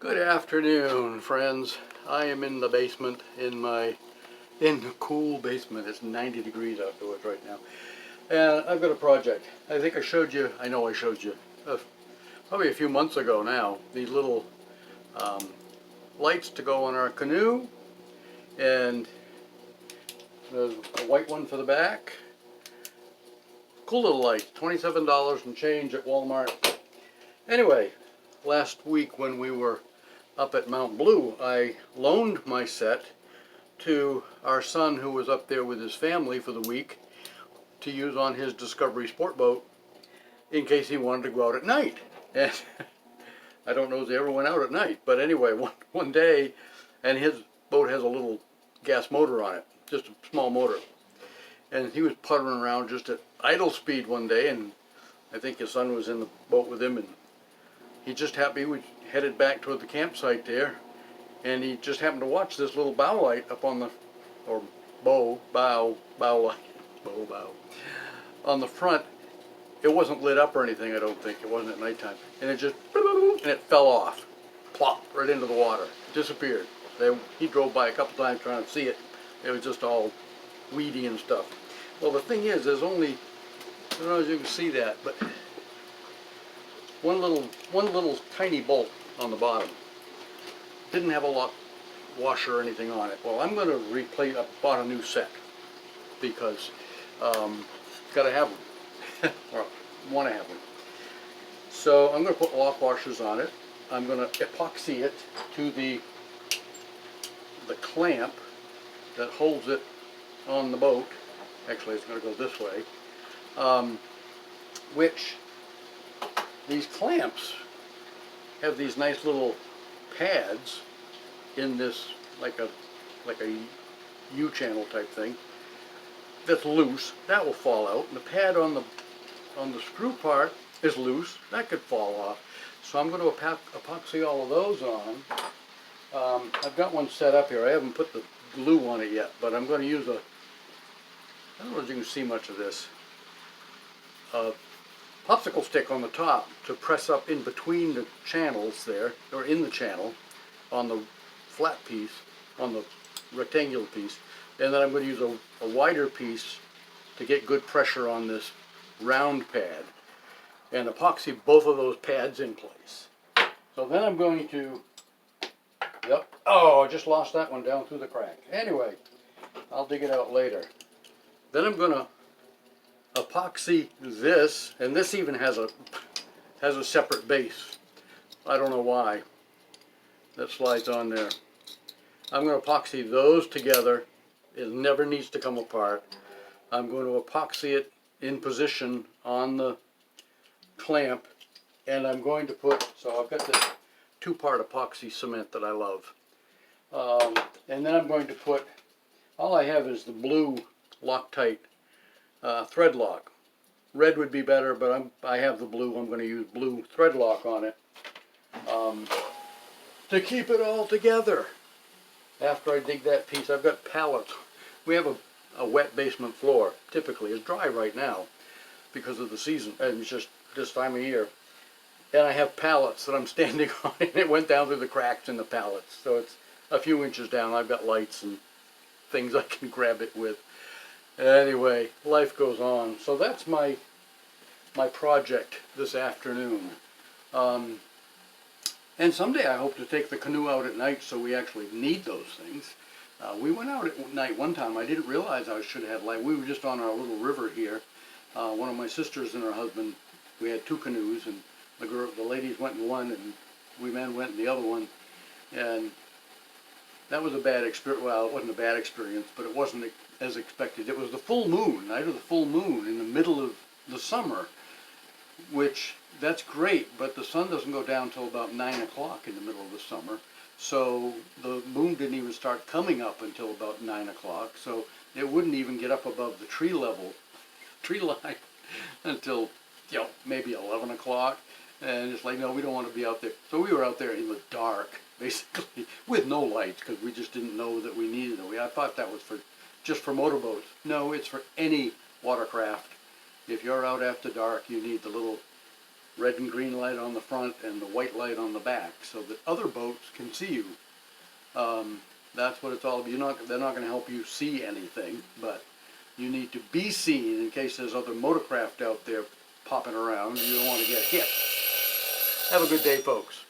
Good afternoon, friends. I am in the basement, in the cool basement. It's 90 degrees outdoors right now. And I've got a project. I think I showed you, I know I showed you, probably a few months ago now, these little um, lights to go on our canoe. And there's a white one for the back. Cool little lights, $27 and change at Walmart. Anyway, last week when we were up at Mount Blue, I loaned my set to our son who was up there with his family for the week to use on his Discovery sport boat in case he wanted to go out at night. And I don't know if they ever went out at night, but anyway, one day, and his boat has a little gas motor on it, just a small motor. And he was puttering around just at idle speed one day, and I think his son was in the boat with him, and he just happened, we headed back toward the campsite there, and he just happened to watch this little bow light up on the, or bow light, on the front. It wasn't lit up or anything, I don't think. It wasn't at nighttime. And it just, and it fell off, plop, right into the water, disappeared. He drove by a couple times trying to see it. It was just all weedy and stuff. Well, the thing is, there's only, I don't know if you can see that, but one little tiny bolt on the bottom. Didn't have a lock washer or anything on it. Well, I'm going to replace. I bought a new set because got to have them, or want to have them. So I'm going to put lock washers on it. I'm going to epoxy it to the clamp that holds it on the boat. Actually, it's going to go this way. Which these clamps have these nice little pads in this, like a U-channel type thing that's loose. That will fall out. And the pad on the screw part is loose. That could fall off. So I'm going to epoxy all of those on. I've got one set up here. I haven't put the glue on it yet, but I'm going to use I don't know if you can see much of this, popsicle stick on the top to press up in between the channels there, or in the channel, on the flat piece, on the rectangular piece. And then I'm going to use a wider piece to get good pressure on this round pad and epoxy both of those pads in place. So then I'm going to, oh, I just lost that one down through the crack. Anyway, I'll dig it out later. Then I'm going to epoxy this, and this even has a separate base. I don't know why. That slides on there. I'm going to epoxy those together. It never needs to come apart. I'm going to epoxy it in position on the clamp, and I'm going to put, so I've got this 2-part epoxy cement that I love. And then I'm going to put, all I have is the blue Loctite thread lock. Red would be better, but I have the blue. I'm going to use blue thread lock on it to keep it all together. After I dig that piece, I've got pallets. We have a wet basement floor. Typically, it's dry right now because of the season, and it's just this time of year. And I have pallets that I'm standing on, and it went down through the cracks in the pallets. So it's a few inches down. I've got lights and things I can grab it with. Anyway, life goes on. So that's my project this afternoon. And someday I hope to take the canoe out at night so we actually need those things. We went out at night one time. I didn't realize I should have light. We were just on our little river here. One of my sisters and her husband, we had 2 canoes, and the ladies went in one and we men went in the other one. And that was a bad experience. Well, it wasn't a bad experience, but it wasn't as expected. It was the full moon, night of the full moon in the middle of the summer, which, that's great, but the sun doesn't go down till about 9 o'clock in the middle of the summer. So the moon didn't even start coming up until about 9 o'clock. So it wouldn't even get up above the tree line until, maybe 11 o'clock. And it's like, no, we don't want to be out there. So we were out there in the dark, basically, with no lights, because we just didn't know that we needed it. I thought that was just for motorboats. No, it's for any watercraft. If you're out after dark, you need the little red and green light on the front and the white light on the back, so that other boats can see you. That's what it's all about. They're not going to help you see anything, but you need to be seen in case there's other motorcraft out there popping around. You don't want to get hit. Have a good day, folks.